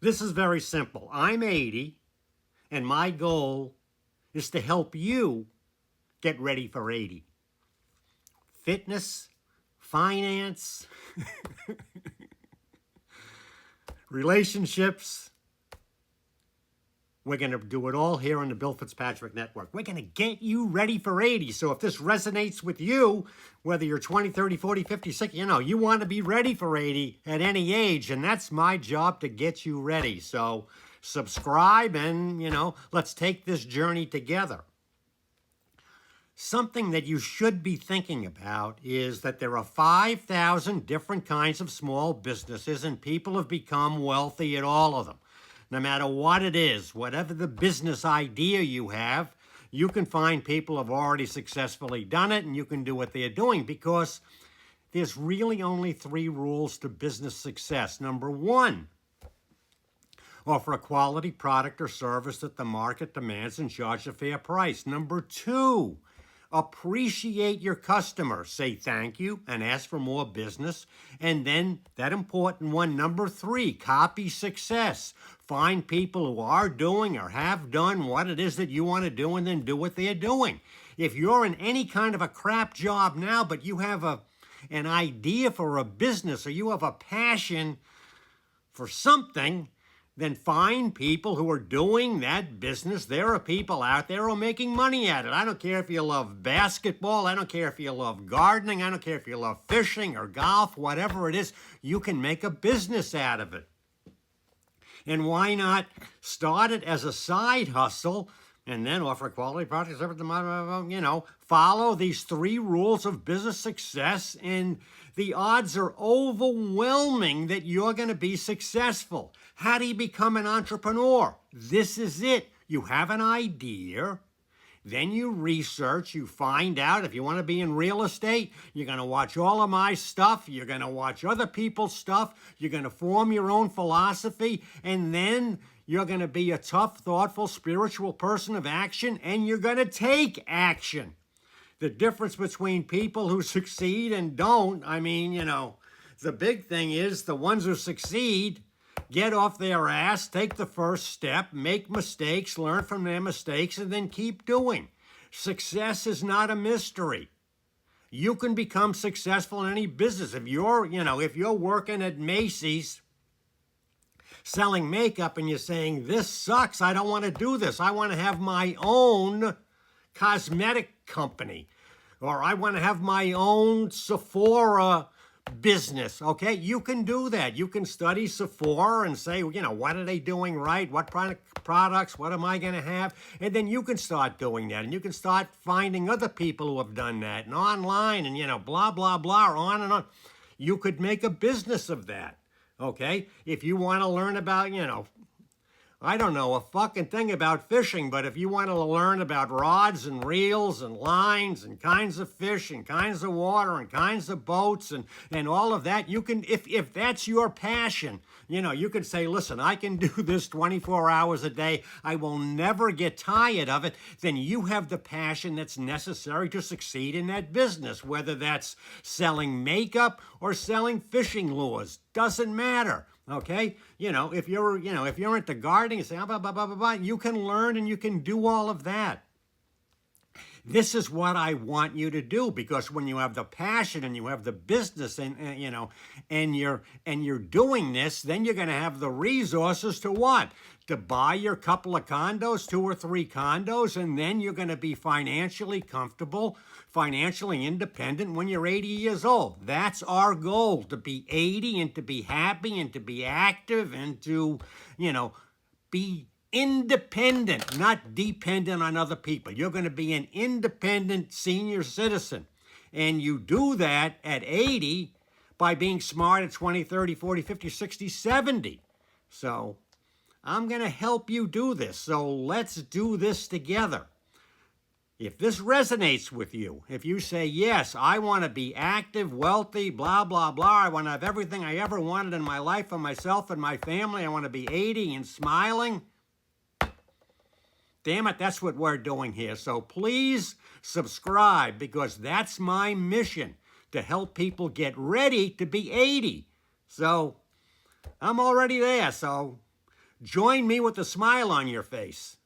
This is very simple. I'm 80, and my goal is to help you get ready for 80. Fitness, finance, relationships. We're going to do it all here on the Bill Fitzpatrick Network. We're going to get you ready for 80. So if this resonates with you, whether you're 20, 30, 40, 50, 60, you want to be ready for 80 at any age. And that's my job, to get you ready. So subscribe and, let's take this journey together. Something that you should be thinking about is that there are 5,000 different kinds of small businesses, and people have become wealthy at all of them. No matter what it is, whatever the business idea you have, you can find people who have already successfully done it, and you can do what they're doing, because there's really only 3 rules to business success. Number 1, offer a quality product or service that the market demands and charge a fair price. Number 2, appreciate your customers. Say thank you and ask for more business. And then that important one, number 3, copy success. Find people who are doing or have done what it is that you want to do, and then do what they're doing. If you're in any kind of a crap job now, but you have an idea for a business, or you have a passion for something, then find people who are doing that business. There are people out there who are making money at it. I don't care if you love basketball. I don't care if you love gardening. I don't care if you love fishing or golf, whatever it is. You can make a business out of it. And why not start it as a side hustle and then offer a quality product, follow these 3 rules of business success, and the odds are overwhelming that you're going to be successful. How do you become an entrepreneur? This is it. You have an idea. Then you research, you find out. If you want to be in real estate, you're going to watch all of my stuff. You're going to watch other people's stuff. You're going to form your own philosophy. And then you're going to be a tough, thoughtful, spiritual person of action. And you're going to take action. The difference between people who succeed and don't, the big thing is the ones who succeed get off their ass, take the first step, make mistakes, learn from their mistakes, and then keep doing. Success is not a mystery. You can become successful in any business. If you're working at Macy's selling makeup and you're saying, this sucks, I don't want to do this. I want to have my own cosmetic company, or I want to have my own Sephora business, okay? You can do that. You can study Sephora and say, what are they doing right? What products? What am I going to have? And then you can start doing that. And you can start finding other people who have done that, and online, and, blah, blah, blah, on and on. You could make a business of that, okay? If you want to learn about, I don't know a fucking thing about fishing, but if you want to learn about rods and reels and lines and kinds of fish and kinds of water and kinds of boats and all of that, you can, if that's your passion, you can say, listen, I can do this 24 hours a day. I will never get tired of it. Then you have the passion that's necessary to succeed in that business, whether that's selling makeup or selling fishing lures. Doesn't matter. Okay, if you're into gardening, you say, blah, blah, blah, blah, blah, you can learn and you can do all of that. This is what I want you to do, because when you have the passion and you have the business and you're doing this, then you're going to have the resources to what? To buy your couple of condos, 2 or 3 condos, and then you're going to be financially comfortable, financially independent when you're 80 years old. That's our goal, to be 80 and to be happy and to be active and to, be independent, not dependent on other people. You're going to be an independent senior citizen. And you do that at 80 by being smart at 20, 30, 40, 50, 60, 70. So I'm going to help you do this. So let's do this together. If this resonates with you, if you say, yes, I want to be active, wealthy, blah, blah, blah, I want to have everything I ever wanted in my life for myself and my family, I want to be 80 and smiling, damn it, that's what we're doing here. So please subscribe, because that's my mission, to help people get ready to be 80. So I'm already there. So Join me with a smile on your face.